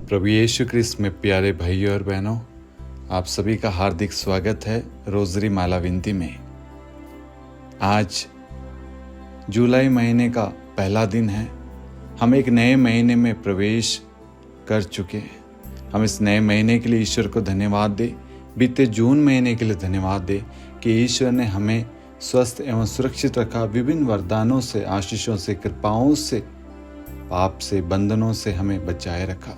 प्रभु यीशु क्रिस्त में प्यारे भाइयों और बहनों, आप सभी का हार्दिक स्वागत है रोजरी माला विनती में। आज जुलाई महीने का पहला दिन है। हम एक नए महीने में प्रवेश कर चुके हैं। हम इस नए महीने के लिए ईश्वर को धन्यवाद दें। बीते जून महीने के लिए धन्यवाद दें कि ईश्वर ने हमें स्वस्थ एवं सुरक्षित रखा। विभिन्न वरदानों से, आशीषों से, कृपाओं से, पाप से, बंधनों से हमें बचाए रखा।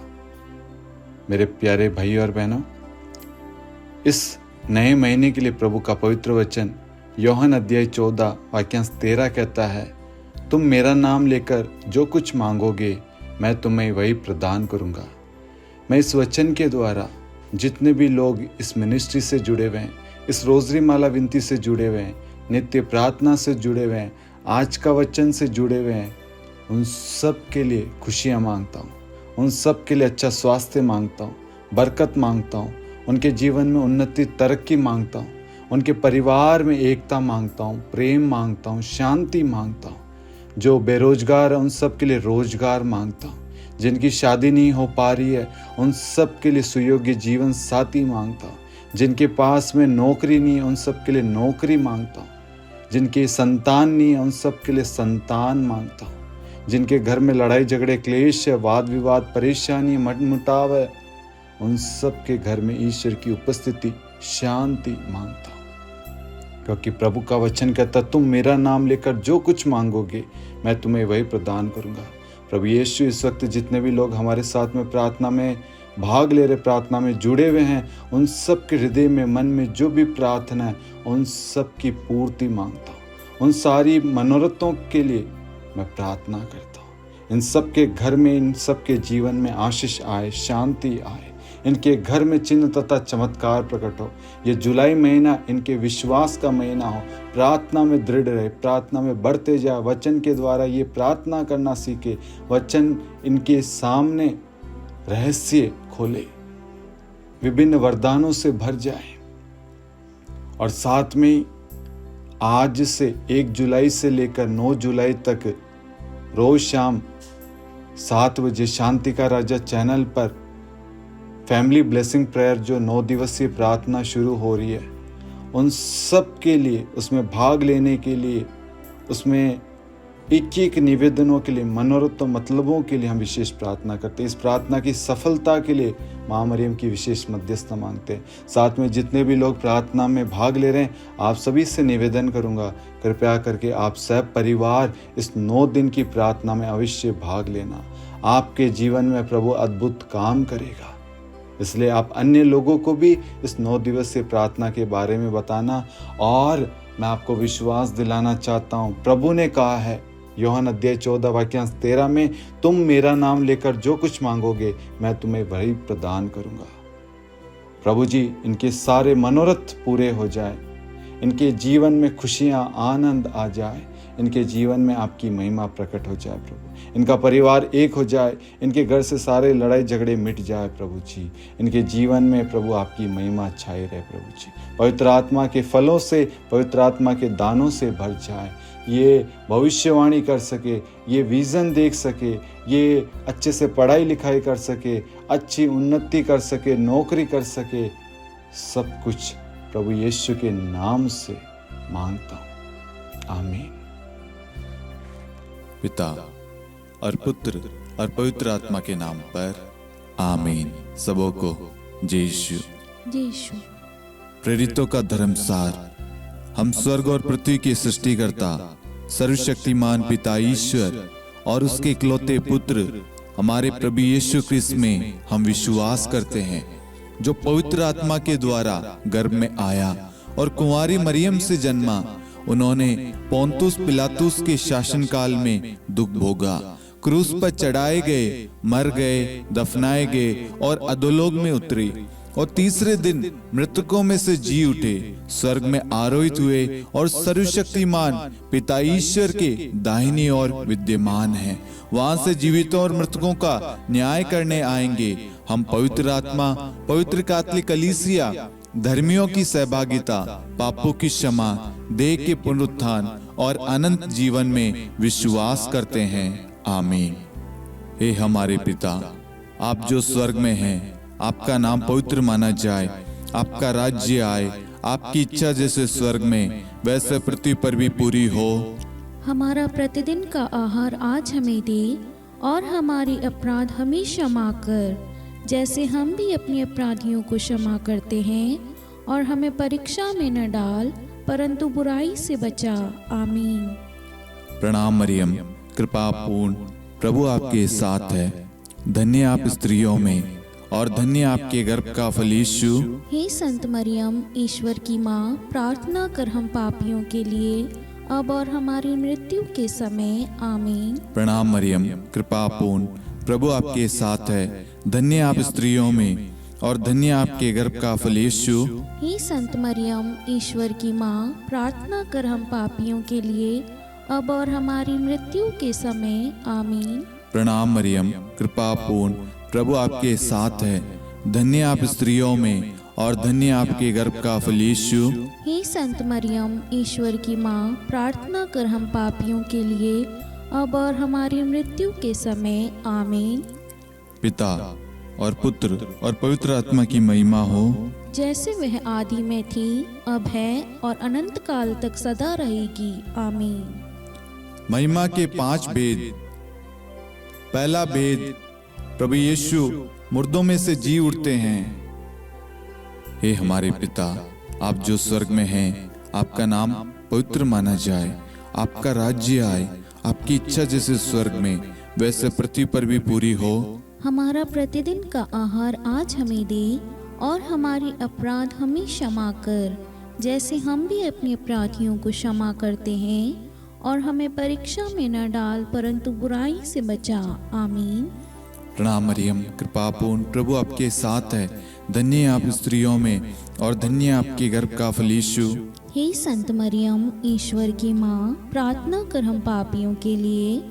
मेरे प्यारे भाई और बहनों, इस नए महीने के लिए प्रभु का पवित्र वचन यूहन्ना अध्याय 14 वाक्यांश 13 कहता है, तुम मेरा नाम लेकर जो कुछ मांगोगे मैं तुम्हें वही प्रदान करूंगा। मैं इस वचन के द्वारा जितने भी लोग इस मिनिस्ट्री से जुड़े हुए हैं, इस रोजरी माला विनती से जुड़े हुए हैं, नित्य प्रार्थना से जुड़े हुए हैं, आज का वचन से जुड़े हुए हैं, उन सब के लिए खुशियाँ मांगता हूँ। उन सब के लिए अच्छा स्वास्थ्य मांगता हूँ, बरकत मांगता हूँ, उनके जीवन में उन्नति, तरक्की मांगता हूँ, उनके परिवार में एकता मांगता हूँ, प्रेम मांगता हूँ, शांति मांगता हूँ। जो बेरोजगार है उन सब के लिए रोजगार मांगता हूँ। जिनकी शादी नहीं हो पा रही है उन सब के लिए सुयोग्य जीवन साथी मांगता हूँ। जिनके पास में नौकरी नहीं है उन सब के लिए नौकरी मांगता हूँ। जिनके संतान नहीं है उन सब के लिए संतान मांगता हूँ। जिनके घर में लड़ाई झगड़े, क्लेश है, वाद विवाद, परेशानी, मनमुटाव है, उन सब के घर में ईश्वर की उपस्थिति, शांति मांगता हूँ। क्योंकि प्रभु का वचन कहता, तुम मेरा नाम लेकर जो कुछ मांगोगे मैं तुम्हें वही प्रदान करूंगा। प्रभु यीशु इस वक्त जितने भी लोग हमारे साथ में प्रार्थना में भाग ले रहे, प्रार्थना में जुड़े हुए हैं, उन सब के हृदय में, मन में जो भी प्रार्थना है उन सब की पूर्ति मांगता हूँ। उन सारी मनोरथों के लिए मैं प्रार्थना करता हूँ। इन सब के घर में, इन सब के जीवन में आशीष आए, शांति आए। इनके घर में चिन्ह तथा चमत्कार प्रकट हो। ये जुलाई महीना इनके विश्वास का महीना हो। प्रार्थना में दृढ़ रहे, प्रार्थना में बढ़ते जाए, वचन के द्वारा ये प्रार्थना करना सीखे, वचन इनके सामने रहस्य खोले, विभिन्न वरदानों से भर जाए। और साथ में आज से 1 जुलाई से लेकर 9 जुलाई तक रोज शाम 7 बजे शांति का राजा चैनल पर फैमिली ब्लेसिंग प्रेयर, जो 9 दिवसीय प्रार्थना शुरू हो रही है, उन सब के लिए, उसमें भाग लेने के लिए, उसमें एक निवेदनों के लिए, मनोरथ मतलबों के लिए हम विशेष प्रार्थना करते हैं। इस प्रार्थना की सफलता के लिए माँ मरियम की विशेष मध्यस्थता मांगते हैं। साथ में जितने भी लोग प्रार्थना में भाग ले रहे हैं, आप सभी से निवेदन करूंगा, कृपया करके आप सब परिवार इस 9 दिन की प्रार्थना में अवश्य भाग लेना। आपके जीवन में प्रभु अद्भुत काम करेगा। इसलिए आप अन्य लोगों को भी इस 9 दिवसीय प्रार्थना के बारे में बताना। और मैं आपको विश्वास दिलाना चाहता हूँ, प्रभु ने कहा है यूहन्ना अध्याय 14 वाक्यांश 13 में, तुम मेरा नाम लेकर जो कुछ मांगोगे मैं तुम्हें वही प्रदान करूंगा। प्रभु जी इनके सारे मनोरथ पूरे हो जाए, इनके जीवन में खुशियां, आनंद आ जाए, इनके जीवन में आपकी महिमा प्रकट हो जाए प्रभु। इनका परिवार एक हो जाए, इनके घर से सारे लड़ाई झगड़े मिट जाए प्रभु जी। इनके जीवन में प्रभु आपकी महिमा छाई रहे प्रभु जी। पवित्र आत्मा के फलों से, पवित्र आत्मा के दानों से भर जाए। ये भविष्यवाणी कर सके, ये विजन देख सके, ये अच्छे से पढ़ाई लिखाई कर सके, अच्छी उन्नति कर सके, नौकरी कर सके। सब कुछ प्रभु यीशु के नाम से मांगता हूँ, आमीन। पिता और पुत्र और पवित्र आत्मा के नाम पर आमीन। सबों को जय यीशु। प्रेरितों का धर्मसार। हम स्वर्ग और पृथ्वी के सृष्टिकर्ता सर्वशक्तिमान पिता ईश्वर और उसके इकलौते पुत्र हमारे प्रभु यीशु क्रिस्त में हम विश्वास करते हैं, जो पवित्र आत्मा के द्वारा गर्भ में आया और कुंवारी मरियम से जन्मा। उन्होंने पोंतुस पिलातुस के शासनकाल में दुख भोगा, क्रूस पर चढ़ाए गए, मर गए, दफनाए गए और अधोलोक में उतरे और तीसरे दिन मृतकों में से जी उठे, स्वर्ग में आरोहित हुए और सर्वशक्तिमान पिता ईश्वर के दाहिनी ओर विद्यमान हैं। वहां से जीवितों और मृतकों का न्याय करने आएंगे। हम पवित्र आत्मा, पवित्र कैथोलिक कलीसिया, धर्मियों की सहभागिता, पापों की क्षमा, देह के पुनरुत्थान और अनंत जीवन में विश्वास करते हैं, आमीन। हे हमारे पिता, आप जो स्वर्ग में हैं, आपका नाम पवित्र माना जाए, आपका राज्य आए, आपकी इच्छा जैसे स्वर्ग में वैसे पृथ्वी पर भी पूरी हो। हमारा प्रतिदिन का आहार आज हमें दे, और हमारे अपराध हमें क्षमा कर, जैसे हम भी अपने अपराधियों को क्षमा करते हैं, और हमें परीक्षा में न डाल, परंतु बुराई से बचा। आमीन। प्रणाम मरियम, कृपा पूर्ण, प्रभु आपके साथ है। धन्य आप स्त्रियों में, और धन्य आपके गर्भ का फल यीशु। हे संत मरियम, ईश्वर की माँ, प्रार्थना कर हम पापियों के लिए, अब और हमारी मृत्यु के समय। आमीन। प्रणाम मरियम, कृपा पूर्ण, प्रभु आपके साथ है। धन्य आप स्त्रियों में, और धन्य आपके गर्भ का फल यीशु। हे संत मरियम, ईश्वर की माँ, प्रार्थना कर हम पापियों के लिए, अब और हमारी मृत्यु के समय। आमीन। प्रणाम मरियम, कृपा पूर्ण, प्रभु आपके साथ है। धन्य आप स्त्रियों में, और धन्य आपके गर्भ का फल यीशु। हे संत मरियम, ईश्वर की माँ, प्रार्थना कर हम पापियों के लिए, अब और हमारी मृत्यु के समय। आमीन। पिता और पुत्र और पवित्र आत्मा की महिमा हो, जैसे वह आदि में थी, अब है, और अनंत काल तक सदा रहेगी। आमीन। महिमा के 5 भेद। पहला भेद, प्रभु यीशु मुर्दों में से जी उठते हैं। हे हमारे पिता, आप जो स्वर्ग में हैं, आपका नाम पवित्र माना जाए, आपका राज्य आए, आपकी इच्छा जैसे स्वर्ग में वैसे पृथ्वी पर भी पूरी हो। हमारा प्रतिदिन का आहार आज हमें दे, और हमारे अपराध हमें क्षमा कर, जैसे हम भी अपने अपराधियों को क्षमा करते हैं, और हमें परीक्षा में न डाल, परंतु बुराई से बचा। आमीन। प्रणाम मरियम, कृपा पूर्ण, प्रभु आपके साथ है। धन्य आप स्त्रियों में, और धन्य आपके गर्भ का फल यीशु। हे संत मरियम, ईश्वर की माँ, प्रार्थना कर हम पापियों के लिए,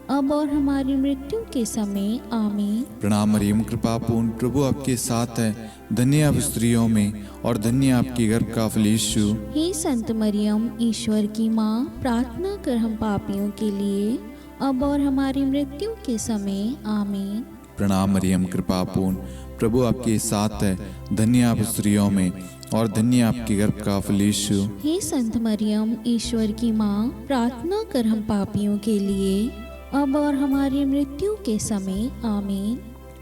अब और हमारी मृत्यु के समय। आमीन। प्रणाम मरियम, कृपा पूर्ण, प्रभु आपके साथ है। धन्य आप स्त्रियों में, और धन्य आपके गर्भ का फल यीशु। हे संत मरियम, ईश्वर की माँ, प्रार्थना कर हम पापियों के लिए, अब और हमारी मृत्यु के समय। आमीन। प्रणाम मरियम, कृपा पूर्ण, प्रभु आपके साथ है। धन्य आप स्त्रियों में, और धन्य आपके गर्भ का फल यीशु। हे संत मरियम, ईश्वर की माँ, प्रार्थना कर हम पापियों के लिए, अब और हमारी मृत्यु के समय। आमीन।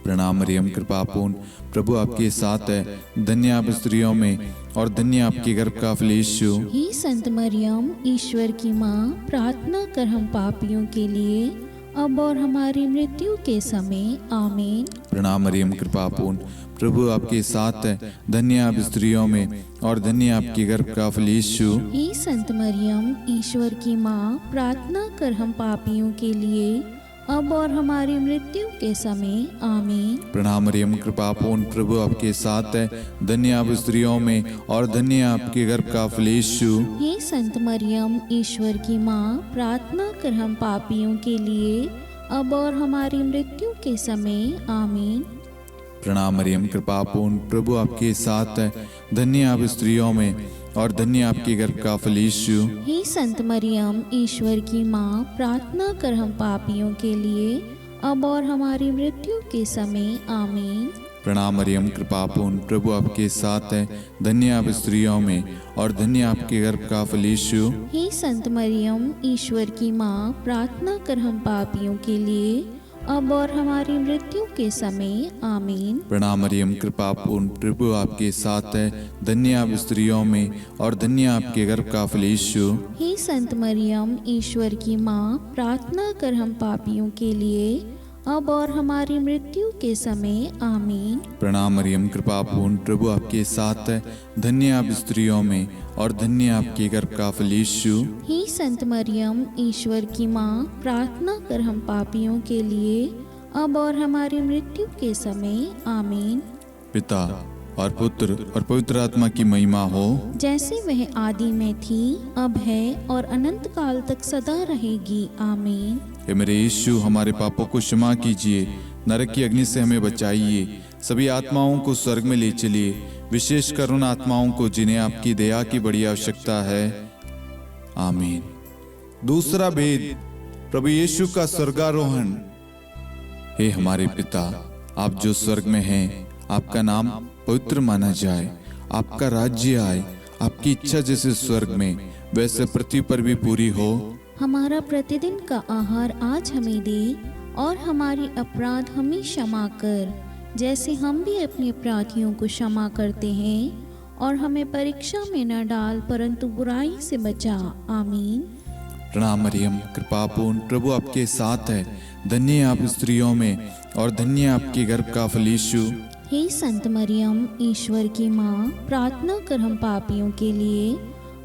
प्रणाम मरियम, कृपा पूर्ण, प्रभु आपके साथ है। धन्य आप स्त्रियों में, और धन्य आपके गर्भ का फल यीशु। हे संत मरियम, ईश्वर की माँ, प्रार्थना कर हम पापियों के लिए, अब और हमारी मृत्यु के समय। आमीन। प्रणाम मरियम, कृपा पूर्ण, प्रभु आपके साथ है। धन्य आप स्त्रियों में, और धन्य आपके गर्भ का फल यीशु। हे संत मरियम, ईश्वर की माँ, प्रार्थना कर हम पापियों के लिए, अब और हमारी मृत्यु के समय। आमीन। प्रणाम मरियम, कृपा पूर्ण, प्रभु आपके साथ है। धन्य आप स्त्रियों में, और धन्य आपके गर्भ का फल यीशु। हे संत मरियम, ईश्वर की माँ, प्रार्थना कर हम पापियों के लिए, अब और हमारी मृत्यु के समय। आमीन। प्रणाम मरियम, कृपा पूर्ण, प्रभु आपके साथ है। धन्य आप स्त्रियों में, और धन्य आपके गर्भ का फल यीशु। हे संत मरियम, ईश्वर की माँ, प्रार्थना कर हम पापियों के लिए, अब और हमारी मृत्यु के समय। आमीन। प्रणाम मरियम, कृपा पूर्ण, प्रभु आपके साथ है। धन्य आप स्त्रियों में, और धन्य आपके गर्भ का फल यीशु। हे संत मरियम, ईश्वर की माँ, प्रार्थना कर हम पापियों के लिए, अब और हमारी मृत्यु के समय। आमीन। प्रणाम मरियम, कृपा पूर्ण, प्रभु आपके साथ है। धन्य आप स्त्रियों में, और धन्य आपके गर्भ का फल यीशु। हे संत मरियम, ईश्वर की माँ, प्रार्थना कर हम पापियों के लिए, अब और हमारी मृत्यु के समय। आमीन। प्रणाम मरियम, कृपा पूर्ण, प्रभु आपके साथ है। धन्य आप स्त्रियों में, और धन्य आपके गर्भ का फल यीशु। हे संत मरियम, ईश्वर की माँ, प्रार्थना कर हम पापियों के लिए, अब और हमारी मृत्यु के समय। आमीन। पिता और पुत्र और पवित्र आत्मा की महिमा हो, जैसे वह आदि में थी, अब है, और अनंत काल तक सदा रहेगी। आमीन। हे मेरे यीशु, हमारे पापों को क्षमा कीजिए, नरक की अग्नि से हमें बचाइए, सभी आत्माओं को स्वर्ग में ले चलिए, विशेषकर उन आत्माओं को जिन्हें आपकी दया की बड़ी आवश्यकता है। आमीन। दूसरा भेद, प्रभु यीशु का स्वर्गारोहण। हे हमारे पिता, आप जो स्वर्ग में हैं, आपका नाम पवित्र माना जाए। आपका राज्य आए, आपकी इच्छा जैसे स्वर्ग में वैसे पृथ्वी पर भी पूरी हो। हमारा प्रतिदिन का आहार आज हमें दे, और हमारी अपराध हमें क्षमा कर, जैसे हम भी अपने अपराधियों को क्षमा करते हैं। और हमें परीक्षा में न डाल, परंतु बुराई से बचा। आमीन। प्रणाम मरियम, कृपा पूर्ण, प्रभु आपके साथ है। धन्य आप स्त्रियों में, और धन्य आपके गर्भ का फल यीशु। हे संत मरियम, ईश्वर की माँ, प्रार्थना कर हम पापियों के लिए,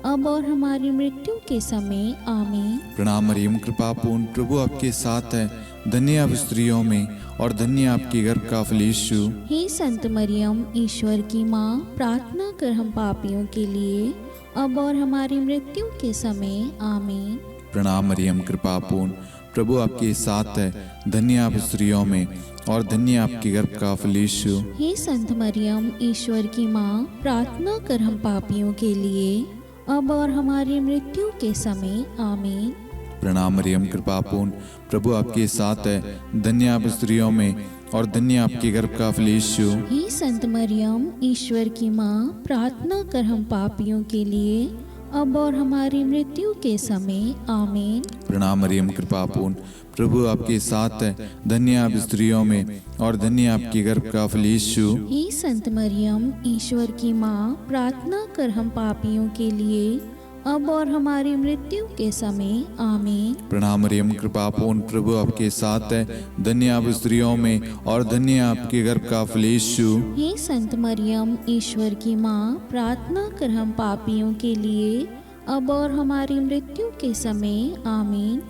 अब और हमारी मृत्यु के समय। आमीन। प्रणाम मरियम, कृपा पूर्ण, प्रभु आपके साथ है। धन्य आप स्त्रियों में, और धन्य आपके गर्भ का फल यीशु। हे संत मरियम, ईश्वर की माँ, प्रार्थना कर हम पापियों के लिए, अब और हमारी मृत्यु के समय। आमीन। प्रणाम मरियम, कृपा पूर्ण, प्रभु आपके साथ है। धन्य आप स्त्रियों में, और धन्य आपके गर्भ का फल यीशु। हे संत मरियम, ईश्वर की माँ, प्रार्थना कर हम पापियों के लिए, अब और हमारी मृत्यु के समय। आमीन। प्रणाम मरियम, कृपा पूर्ण, प्रभु आपके साथ है। धन्य आप स्त्रियों में, और धन्य आपके गर्भ का फल यीशु। हे संत मरियम, ईश्वर की माँ, प्रार्थना कर हम पापियों के लिए, अब और हमारी मृत्यु के समय। आमीन। प्रणाम मरियम, कृपा पूर्ण, प्रभु आपके साथ है। धन्य आप स्त्रियों में, और धन्य आपके गर्भ का फल यीशु। हे संत मरियम, ईश्वर की माँ, प्रार्थना कर हम पापियों के लिए, अब और हमारी मृत्यु के समय। आमीन। प्रणाम मरियम, कृपा पूर्ण, प्रभु आपके साथ है। धन्य आप स्त्रियों में, और धन्य आपके गर्भ का फल यीशु। हे संत मरियम, ईश्वर की माँ, प्रार्थना कर हम पापियों के लिए, अब और हमारी मृत्यु के समय। आमीन।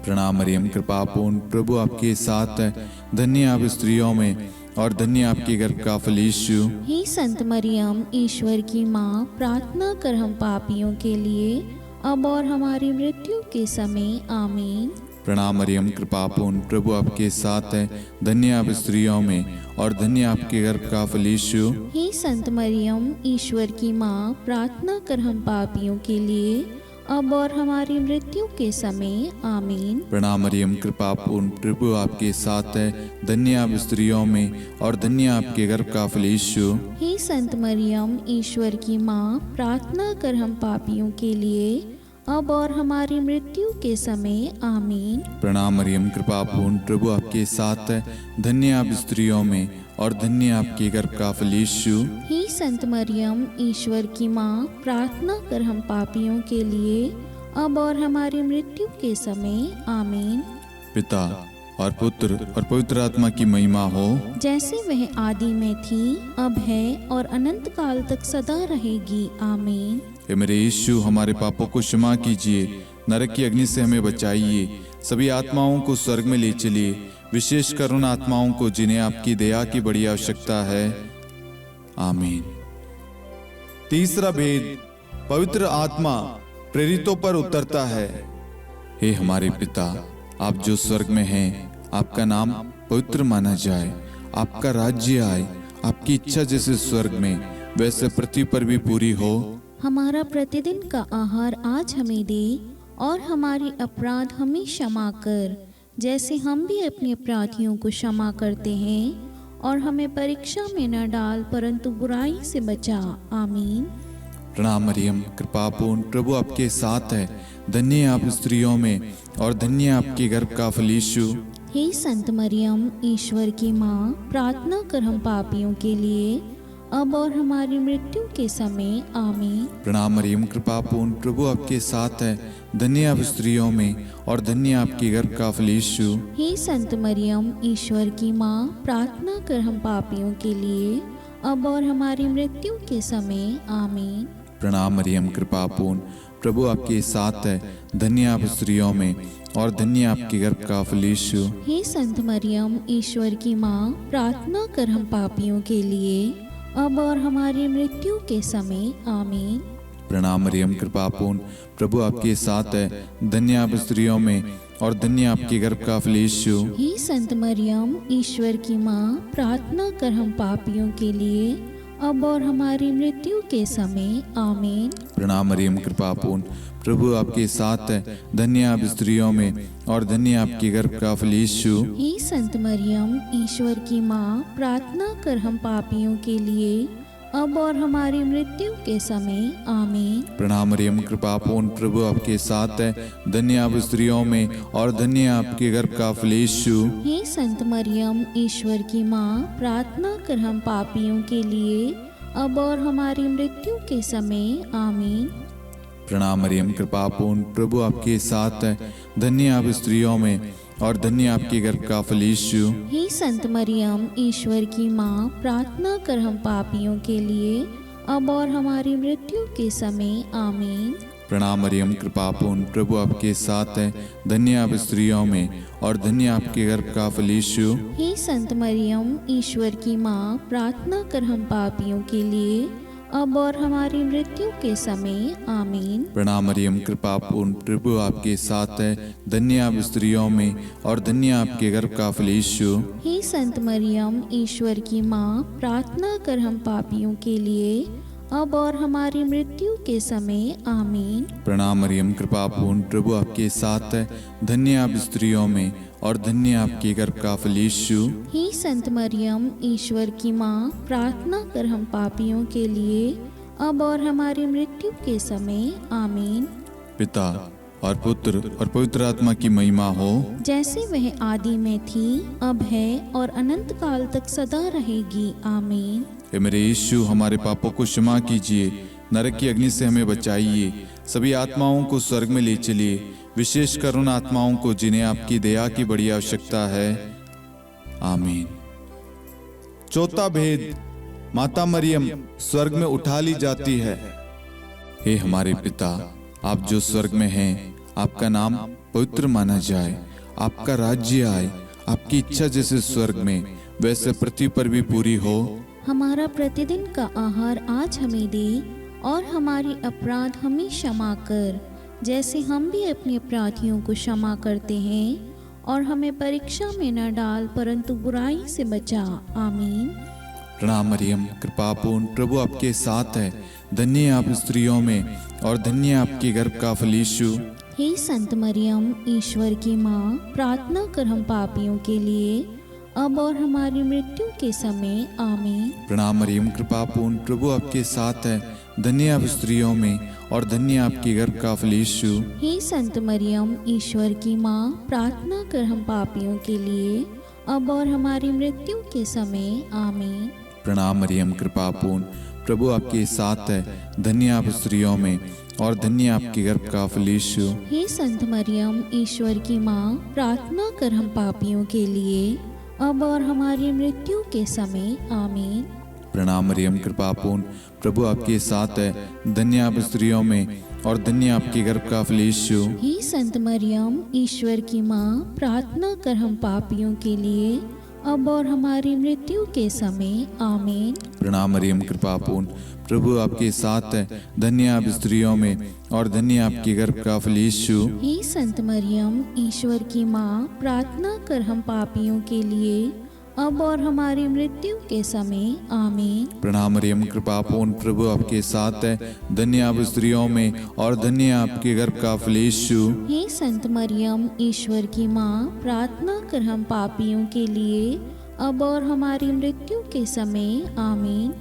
प्रणाम मरियम, कृपा पूर्ण, प्रभु आपके साथ है। धन्य आप स्त्रियों में, और धन्य आपके गर्भ का फल यीशु। हे संत मरियम, ईश्वर की माँ, प्रार्थना कर हम पापियों के लिए, अब और हमारी मृत्यु के समय। आमीन। प्रणाम मरियम, कृपा पूर्ण, प्रभु आपके साथ है। धन्य आप स्त्रियों में, और धन्य आपके गर्भ का फल यीशु। हे संत मरियम, ईश्वर की माँ, प्रार्थना कर हम पापियों के लिए, अब और हमारी मृत्यु के समय। आमीन। प्रणाम मरियम, कृपा पूर्ण, प्रभु आपके साथ है। धन्य आप स्त्रियों में, और धन्य आपके गर्भ का फल यीशु। हे संत मरियम, ईश्वर की माँ, प्रार्थना कर हम पापियों के लिए, अब और हमारी मृत्यु के समय। आमीन। प्रणाम मरियम, कृपा पूर्ण, प्रभु आपके साथ है। धन्य आप स्त्रियों में, और धन्य आपके गर्भ का फल यीशु। हे संत मरियम, ईश्वर की माँ, प्रार्थना कर हम पापियों के लिए, अब और हमारी मृत्यु के समय। आमीन। पिता और पुत्र और पवित्र आत्मा की महिमा हो, जैसे वह आदि में थी, अब है, और अनंत काल तक सदा रहेगी। आमीन। हे मेरे यीशु, हमारे पापों को क्षमा कीजिए, नरक की अग्नि से हमें बचाइए, सभी आत्माओं को स्वर्ग में ले चलिए, विशेषकर उन आत्माओं को जिन्हें आपकी दया की बड़ी आवश्यकता है। आमीन। तीसरा भेद, पवित्र आत्मा प्रेरितों पर उतरता है। हे हमारे पिता, आप जो स्वर्ग में हैं, आपका नाम पवित्र माना जाए। आपका राज्य आए, आपकी इच्छा जैसे स्वर्ग में वैसे पृथ्वी पर भी पूरी हो। हमारा प्रतिदिन का आहार आज हमें दे, और हमारी अपराध हमें क्षमा कर, जैसे हम भी अपने अपराधियों को क्षमा करते हैं। और हमें परीक्षा में न डाल, परंतु बुराई से बचा। आमीन। प्रणाम मरियम, कृपा पूर्ण, प्रभु आपके साथ है। धन्य आप स्त्रियों में, और धन्य आपके गर्भ का फल यीशु। हे संत मरियम, ईश्वर की माँ, प्रार्थना कर हम पापियों के लिए, अब और हमारी मृत्यु के समय। आमीन। प्रणाम मरियम, कृपा पूर्ण, प्रभु आपके साथ है। धन्य आप स्त्रियों में, और धन्य आपके गर्भ का फल यीशु। हे संत मरियम, ईश्वर की माँ, प्रार्थना कर हम पापियों के लिए, अब और हमारी मृत्यु के समय। आमीन। प्रणाम मरियम, कृपा पूर्ण, प्रभु आपके साथ है। धन्य आप स्त्रियों में, और धन्य आपके गर्भ का फल यीशु। हे संत मरियम, ईश्वर की माँ, प्रार्थना कर हम पापियों के लिए, अब और हमारी मृत्यु के समय। आमीन। प्रणाम मरियम, कृपा पूर्ण, प्रभु आपके साथ है। धन्य आप स्त्रियों में, और धन्य आपके गर्भ का फल यीशु। हे संत मरियम, ईश्वर की माँ, प्रार्थना कर हम पापियों के लिए, अब और हमारी मृत्यु के समय आमीन। प्रणाम मरियम, कृपा पूर्ण, प्रभु आपके साथ है, धन्य आप स्त्रियों में और धन्य आपके गर्भ का फल यीशु। हे संत मरियम, ईश्वर की माँ, प्रार्थना कर हम पापियों के लिए, अब और हमारी मृत्यु के समय आमीन। प्रणाम मरियम, कृपा पूर्ण, प्रभु आपके साथ है, धन्य आप स्त्रियों में और धन्य आपके गर्भ का फल यीशु। हे संत मरियम, ईश्वर की माँ, प्रार्थना कर हम पापियों के लिए, अब और हमारी मृत्यु के समय आमीन। प्रणाम मरियम, कृपा पूर्ण, प्रभु आपके साथ है, धन्य आप स्त्रियों में और धन्य आपके गर्भ का फल यीशु। हे संत मरियम, ईश्वर की माँ, प्रार्थना कर हम पापियों के लिए, अब और हमारी मृत्यु के समय आमीन। प्रणाम मरियम, कृपा पूर्ण, प्रभु आपके साथ है, धन्य आप स्त्रियों में और धन्य आपके गर्भ का फल यीशु। हे संत मरियम, ईश्वर की माँ, प्रार्थना कर हम पापियों के लिए, अब और हमारी मृत्यु के समय आमीन। प्रणाम मरियम, कृपा पूर्ण, प्रभु आपके साथ है, धन्य आप स्त्रियों में और धन्य आपके गर्भ का फल यीशु। हे संत मरियम, ईश्वर की माँ, प्रार्थना कर हम पापियों के लिए, अब और हमारी मृत्यु के समय आमीन। प्रणाम मरियम, कृपा पूर्ण, प्रभु आपके साथ है, धन्य आप स्त्रियों में और धन्य आपके गर्भ का फल यीशु। हे संत मरियम, ईश्वर की माँ, प्रार्थना कर हम पापियों के लिए, अब और हमारी मृत्यु के समय आमीन। पिता और पुत्र और पवित्र आत्मा की महिमा हो, जैसे वह आदि में थी, अब है और अनंत काल तक सदा रहेगी आमीन। हे मेरे यीशु, हमारे पापों को क्षमा कीजिए, नरक की अग्नि से हमें बचाइए, सभी आत्माओं को स्वर्ग में ले चलिए, विशेषकर उन आत्माओं को जिन्हें आपकी दया की बड़ी आवश्यकता है। आमीन। चौथा भेद, माता मरियम स्वर्ग में उठा ली जाती है। हे हमारे पिता, आप जो स्वर्ग में हैं, आपका नाम पवित्र माना जाए, आपका राज्य आए, आपकी इच्छा जैसे स्वर्ग में वैसे पृथ्वी पर भी पूरी हो। हमारा प्रतिदिन का आहार आज हमें दे, और हमारी अपराध हमें क्षमा कर, जैसे हम भी अपने अपराधियों को क्षमा करते हैं, और हमें परीक्षा में न डाल, परंतु बुराई से बचा। आमीन। प्रणाम मरियम, कृपा पूर्ण, प्रभु आपके साथ है, धन्य आप स्त्रियों में और धन्य आपके गर्भ का फल यीशु। हे संत मरियम, ईश्वर की माँ, प्रार्थना कर हम पापियों के लिए, अब और हमारी मृत्यु के समय आमीन। प्रणाम मरियम, कृपा पूर्ण, प्रभु आपके साथ है, धन्य आप स्त्रियों में और धन्य आपके गर्भ का फल यीशु। हे संत मरियम, ईश्वर की माँ, प्रार्थना कर हम पापियों के लिए, अब और हमारी मृत्यु के समय आमीन। प्रणाम मरियम, कृपा पूर्ण, प्रभु आपके साथ है, धन्य आप स्त्रियों में और धन्य आपके गर्भ का फल यीशु। हे संत मरियम, ईश्वर की माँ, प्रार्थना कर हम पापियों के लिए, अब और हमारी मृत्यु के समय आमीन। प्रणाम मरियम, कृपा पूर्ण, प्रभु आपके साथ है, धन्य आप स्त्रियों में और धन्य आपके गर्भ का फल यीशु। हे संत मरियम, ईश्वर की माँ, प्रार्थना कर हम पापियों के लिए, अब और हमारी मृत्यु के समय आमीन। प्रणाम मरियम, कृपा पूर्ण, प्रभु आपके साथ है, धन्य आप स्त्रियों में और धन्य आपके गर्भ का फल यीशु। हे संत मरियम, ईश्वर की माँ, प्रार्थना कर हम पापियों के लिए, अब और हमारी मृत्यु के समय आमीन। प्रणाम मरियम, कृपा पूर्ण, प्रभु आपके साथ है, धन्य आप स्त्रियों में और धन्य आपके गर्भ का फल यीशु। हे संत मरियम, ईश्वर की माँ, प्रार्थना कर हम पापियों के लिए, अब और हमारी मृत्यु के समय आमीन।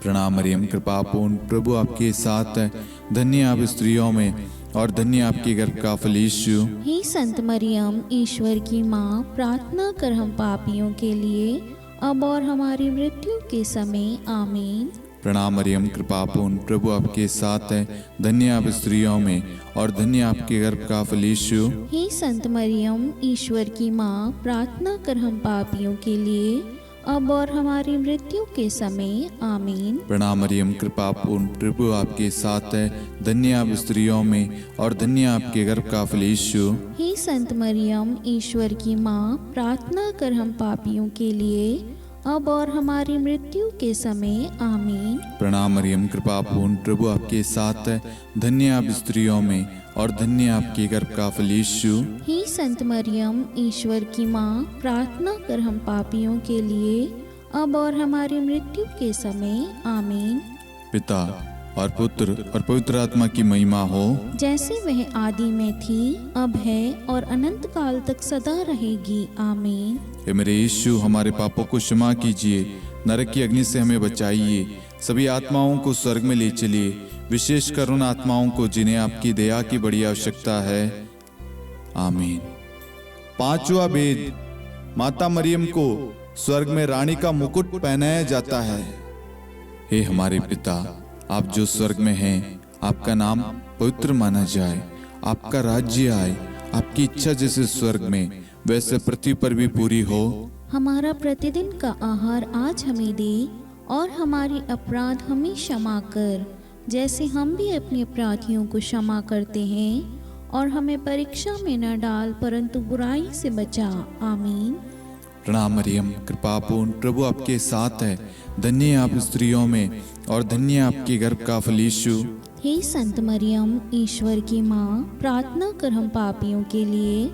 प्रणाम मरियम, कृपा पूर्ण, प्रभु आपके साथ है, धन्य आप स्त्रियों में और धन्य आपके गर्भ का फल यीशु। हे संत मरियम, ईश्वर की माँ, प्रार्थना कर हम पापियों के लिए, अब और हमारी मृत्यु के समय आमीन। प्रणाम मरियम, कृपा पूर्ण, प्रभु आपके साथ है, धन्य आप स्त्रियों में और धन्य आपके गर्भ का फल यीशु। हे संत मरियम, ईश्वर की माँ, प्रार्थना कर हम पापियों के लिए, अब और हमारी मृत्यु के समय आमीन। प्रणाम मरियम, कृपा पूर्ण, प्रभु आपके साथ है, धन्य आप स्त्रियों में और धन्य आपके गर्भ का फल यीशु। हे संत मरियम, ईश्वर की माँ, प्रार्थना कर हम पापियों के लिए, अब और हमारी मृत्यु के समय आमीन। प्रणाम मरियम, कृपा पूर्ण, प्रभु आपके साथ है, धन्य आप स्त्रियों में और धन्य आपके गर्भ का फल यीशु। हे संत मरियम, ईश्वर की माँ, प्रार्थना कर हम पापियों के लिए, अब और हमारी मृत्यु के समय आमीन। पिता और पुत्र और पवित्र आत्मा की महिमा हो, जैसे वह आदि में थी, अब है और अनंत काल तक सदा रहेगी आमीन। हे मेरे यीशु, हमारे पापों को क्षमा कीजिए, नरक की अग्नि से हमें बचाइए, सभी आत्माओं को स्वर्ग में ले चलिए, विशेषकर उन आत्माओं को जिन्हें आपकी दया की बड़ी आवश्यकता है आमीन। पांचवा भेद, माता मरियम को स्वर्ग में रानी का मुकुट पहनाया जाता है। हे हमारे पिता, आप जो स्वर्ग में हैं, आपका नाम पवित्र माना जाए, आपका राज्य आए, आपकी इच्छा जैसे स्वर्ग में वैसे पृथ्वी पर भी पूरी हो। हमारा प्रतिदिन का आहार आज हमें दे, और हमारी अपराध हमें क्षमा कर, जैसे हम भी अपने अपराधियों को क्षमा करते हैं, और हमें परीक्षा में न डाल, परंतु बुराई से बचा आमीन। प्रणाम मरियम, कृपापूर्ण, प्रभु आपके साथ है, धन्य आप स्त्रियों में और धन्य आपके गर्भ का फल यीशु। हे संत मरियम, ईश्वर की माँ, प्रार्थना कर हम पापियों के लिए,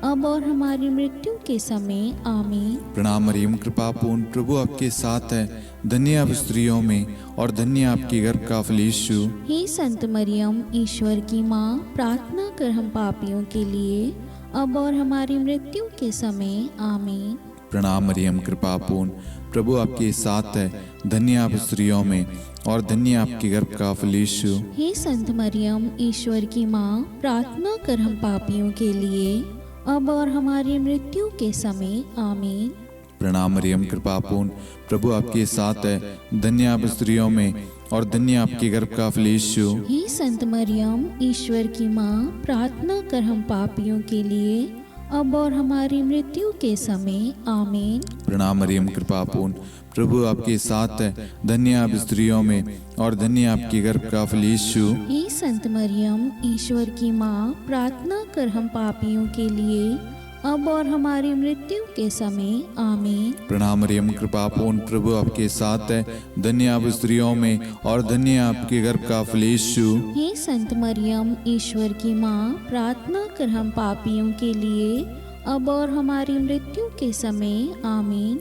अब और हमारी मृत्यु के समय आमीन। प्रणाम मरियम, कृपापूर्ण, प्रभु आपके साथ है, धन्य आप स्त्रियों में और धन्य आपके गर्भ का फल यीशु। हे संत मरियम, ईश्वर की माँ, प्रार्थना कर हम पापियों के लिए, अब और हमारी मृत्यु के समय आमीन। प्रणाम मरियम, कृपापूर्ण, प्रभु आपके साथ है, धन्य आप स्त्रियों में और धन्य आपके गर्भ का फल यीशु। हे संत मरियम, ईश्वर की माँ, प्रार्थना कर हम पापियों के लिए, अब और हमारी मृत्यु के समय आमीन। प्रणाम मरियम, कृपापूर्ण, प्रभु आपके साथ है, धन्य आप स्त्रियों में और धन्य आपके गर्भ का फल यीशु। हे संत मरियम, ईश्वर की माँ, प्रार्थना कर हम पापियों के लिए, अब और हमारी मृत्यु के समय आमीन। प्रणाम मरियम, कृपापूर्ण, प्रभु आपके साथ है, धन्य आप स्त्रियों में और धन्य आपके गर्भ का फल यीशु। हे संत मरियम, ईश्वर की माँ, प्रार्थना कर हम पापियों के लिए, अब और हमारी मृत्यु के समय आमीन। प्रणाम मरियम, कृपापूर्ण, प्रभु आपके साथ है, धन्य आप स्त्रियों में और धन्य आपके गर्भ का फल यीशु। हे संत मरियम, ईश्वर की माँ, प्रार्थना कर हम पापियों के लिए, अब और हमारी मृत्यु के समय आमीन।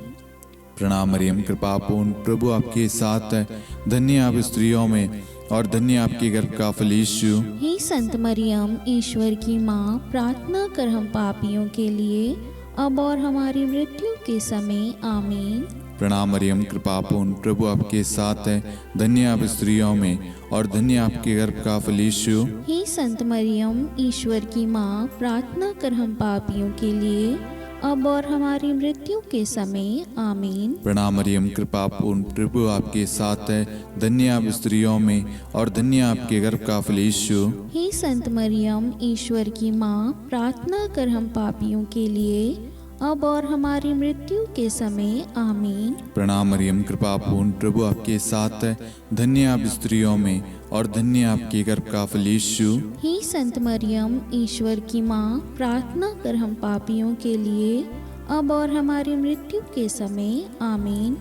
प्रणाम मरियम, कृपापूर्ण, प्रभु आपके साथ है, धन्य आप स्त्रियों में और धन्य आपके गर्भ का फल यीशु। हे संत मरियम, ईश्वर की माँ, प्रार्थना कर हम पापियों के लिए, अब और हमारी मृत्यु के समय आमीन। प्रणाम मरियम, कृपापूर्ण, प्रभु आपके साथ है, धन्य आप स्त्रियों में और धन्य आपके गर्भ का फल यीशु। हे संत मरियम, ईश्वर की माँ, प्रार्थना कर हम पापियों के लिए, अब और हमारी मृत्यु के समय आमीन। प्रणाम मरियम, कृपापूर्ण, प्रभु आपके साथ है, धन्य आप स्त्रियों में और धन्य आपके गर्भ का फल यीशु। हे संत मरियम, ईश्वर की माँ, प्रार्थना कर हम पापियों के लिए, अब और हमारी मृत्यु के समय आमीन। प्रणाम मरियम, कृपापूर्ण, प्रभु आपके साथ है, धन्य आप स्त्रियों में और धन्य आपके गर्भ का फल यीशु। हे संत मरियम, ईश्वर की माँ, प्रार्थना कर हम पापियों के लिए, अब और हमारी मृत्यु के समय आमीन।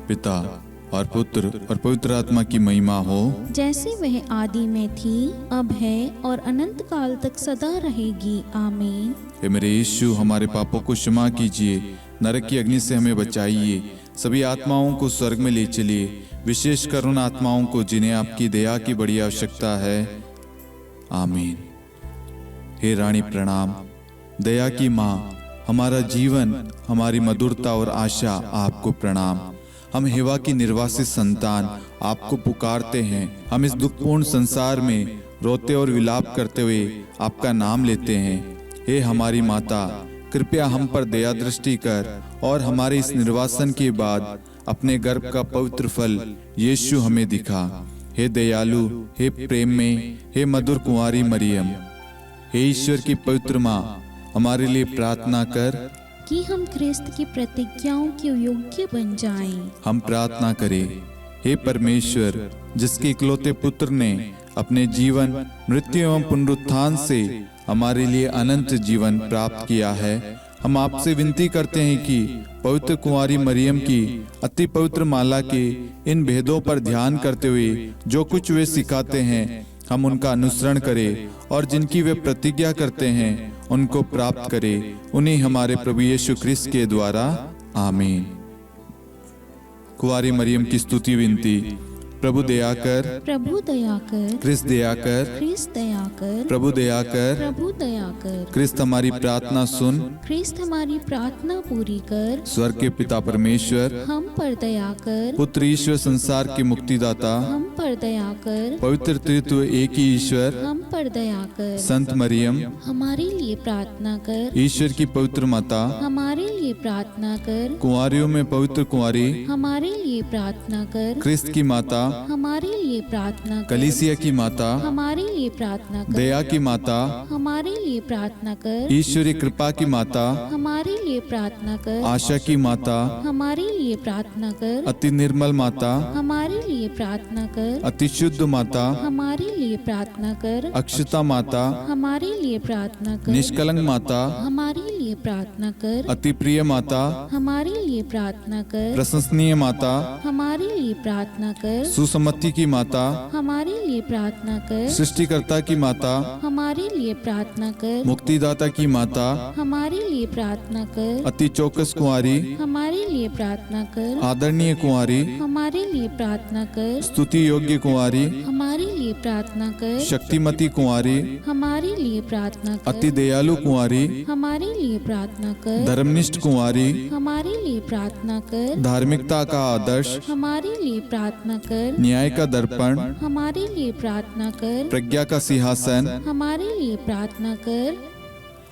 पिता और पुत्र और पवित्र आत्मा की महिमा हो, जैसे वह आदि में थी, अब है और अनंत काल तक सदा रहेगी आमीन। हे मेरे यीशु, हमारे पापों को क्षमा कीजिए, नरक की अग्नि से हमें बचाइए, सभी आत्माओं को स्वर्ग में ले चलिए, विशेषकर उन आत्माओं को जिन्हें आपकी दया की बड़ी आवश्यकता है आमीन। हे रानी प्रणाम, दया की माँ, हमारा जीवन, हमारी मधुरता और आशा आपको प्रणाम। हम हेवा की निर्वासित संतान आपको पुकारते हैं। हम इस दुखपूर्ण संसार में रोते और विलाप करते हुए आपका नाम लेते हैं। हे हमारी माता, कृपया हम पर दया दृष्टि कर और हमारे इस निर्वासन के बाद अपने गर्भ का पवित्र फल यीशु हमें दिखा। हे दयालु, हे प्रेम में, हे मधुर कुंवारी मरियम, हे ईश्वर की पवित्र माँ, हमारे लिए प्रार्थना कर कि हम ख्रिस्त की प्रतिज्ञाओं के योग्य बन जाएं। हम प्रार्थना करें। हे परमेश्वर, जिसके इकलौते पुत्र ने अपने जीवन, मृत्यु एवं पुनरुत्थान से हमारे लिए अनंत जीवन प्राप्त किया है, हम आपसे विनती करते हैं कि पवित्र कुंवारी मरियम की अति पवित्र माला के इन भेदों पर ध्यान करते हुए जो कुछ वे सिखाते हैं, हम उनका अनुसरण करें और जिनकी वे प्रतिज्ञा करते हैं उनको प्राप्त करें। उन्हीं हमारे प्रभु यीशु ख्रिस्त के द्वारा आमीन। कुंवारी मरियम की स्तुति विनती। प्रभु दया कर, प्रभु दया कर, क्रिस्त दया कर, क्रिस्त दया कर, प्रभु दया कर, प्रभु दया कर, क्रिस्त हमारी प्रार्थना सुन। क्रिस्त हमारी प्रार्थना पूरी कर, स्वर्ग के पिता परमेश्वर, हम पर दया कर, पुत्र ईश्वर संसार के मुक्तिदाता, हम पर दया कर, पवित्र त्रित्व एक ही ईश्वर, हम पर दया कर, संत मरियम, हमारे लिए प्रार्थना कर, ईश्वर की पवित्र माता, हमारे लिए प्रार्थना कर, कुंवारियों में पवित्र कुंवारी, हमारे लिए प्रार्थना कर, क्रिस्त की माता, हमारे लिए प्रार्थना कर, कलीसिया की माता, हमारे लिए प्रार्थना कर, दया की माता, हमारे लिए प्रार्थना कर, ईश्वरी कृपा की माता, हमारे लिए प्रार्थना कर, आशा की माता, हमारे लिए प्रार्थना कर, अति निर्मल माता, हमारे लिए प्रार्थना कर, अति शुद्ध माता, हमारे लिए प्रार्थना कर, अक्षता माता, हमारे लिए प्रार्थना कर, निष्कलंक माता, हमारे लिए प्रार्थना कर, अति प्रिय माता, हमारे लिए प्रार्थना कर, प्रशंसनीय माता, हमारे लिए प्रार्थना कर, सुसम्मति की माता, हमारे लिए प्रार्थना कर, सृष्टिकर्ता की माता, हमारे लिए प्रार्थना कर, मुक्तिदाता की माता, हमारे लिए प्रार्थना कर, अति चौकस कुंवारी, हमारे लिए प्रार्थना कर, आदरणीय कुंवारी, हमारे लिए प्रार्थना कर, स्तुति योग्य कुंवारी, हमारे लिए प्रार्थना कर, शक्तिमती कुंवारी, हमारे लिए प्रार्थना कर, अति दयालु कुंवारी, हमारे लिए प्रार्थना कर, धर्मनिष्ठ कुंवारी, हमारे लिए प्रार्थना कर, धार्मिकता का आदर्श, हमारे लिए प्रार्थना कर, न्याय का दर्पण, हमारे लिए प्रार्थना कर, प्रज्ञा का सिंहासन, हमारे लिए प्रार्थना कर,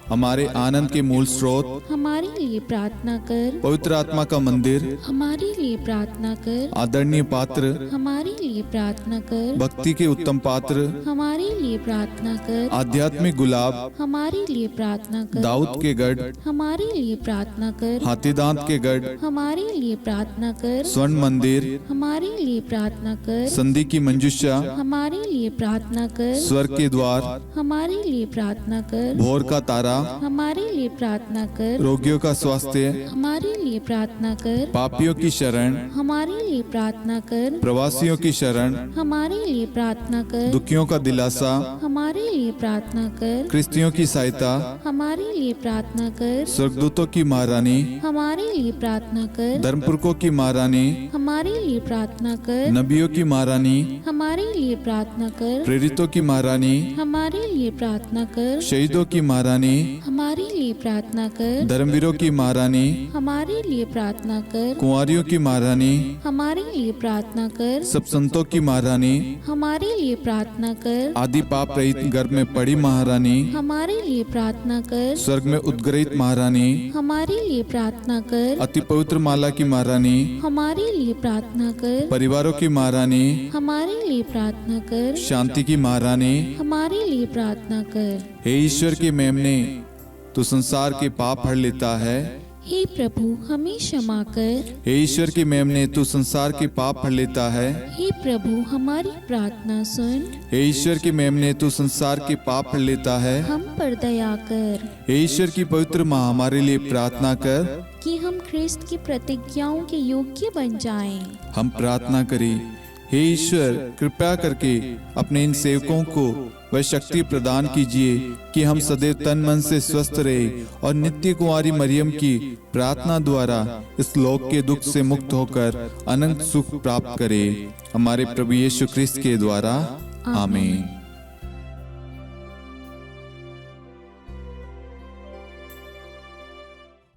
हमारे आनंद के मूल स्रोत, हमारे लिए प्रार्थना कर, पवित्र आत्मा का मंदिर, हमारे लिए प्रार्थना कर, आदरणीय पात्र, हमारे लिए प्रार्थना कर, भक्ति के उत्तम पात्र, हमारे लिए प्रार्थना कर, आध्यात्मिक गुलाब, हमारे लिए प्रार्थना कर, दाऊद के गढ़, हमारे लिए प्रार्थना कर, हाथीदांत के गढ़, हमारे लिए प्रार्थना कर, स्वर्ण मंदिर, हमारे लिए प्रार्थना कर, संधि की मंजुषा, हमारे लिए प्रार्थना कर, स्वर्ग के द्वार, हमारे लिए प्रार्थना कर, भोर का तारा, हमारे लिए प्रार्थना कर, रोगियों का स्वास्थ्य, हमारे लिए प्रार्थना कर, पापियों की शरण, हमारे लिए प्रार्थना कर, प्रवासियों की शरण, हमारे लिए प्रार्थना कर, दुखियों का दिलासा, हमारे लिए प्रार्थना कर, क्रिस्तियों की सहायता, हमारे लिए प्रार्थना कर, स्वर्गदूतों की महारानी, हमारे लिए प्रार्थना कर, धर्मपुरखों की महारानी, हमारे लिए प्रार्थना कर, नबियों की महारानी, हमारे लिए प्रार्थना कर, प्रेरितों की महारानी, हमारे लिए प्रार्थना कर, शहीदों की महारानी, हमारे लिए प्रार्थना कर, धर्मवीरों की महारानी, हमारे लिए प्रार्थना कर, कुंवारियों की महारानी, हमारे लिए प्रार्थना कर, सब संतों की महारानी, हमारे लिए प्रार्थना कर, आदि पाप रहित गर्भ में पड़ी महारानी, हमारे लिए प्रार्थना कर, स्वर्ग में उद्ग्रहित महारानी, हमारे लिए प्रार्थना कर, अति पवित्र माला की महारानी, हमारे लिए प्रार्थना कर, परिवारों की महारानी, हमारे लिए प्रार्थना कर, शांति की महारानी, हमारे लिए प्रार्थना कर। हे ईश्वर के मेमने, तू संसार के पाप हर लेता है। हे प्रभु हमें क्षमा कर। हे ईश्वर के मेमने, तू संसार के पाप हर लेता है। हे प्रभु हमारी प्रार्थना सुन। हे ईश्वर के मेमने, तू संसार के पाप हर लेता है। हम पर दया कर हे ईश्वर की पवित्र माँ, हमारे लिए प्रार्थना कर कि हम ख्रिस्त की प्रतिज्ञाओं के योग्य बन जाएं। हम प्रार्थना करें। हे ईश्वर, कृपया करके अपने इन सेवकों को वह शक्ति प्रदान कीजिए कि हम सदैव तन मन से स्वस्थ रहे और नित्य कुंवारी मरियम की प्रार्थना द्वारा इस लोक के दुख से मुक्त होकर अनंत सुख प्राप्त करें। हमारे प्रभु यीशु ख्रिस्त के द्वारा आमीन।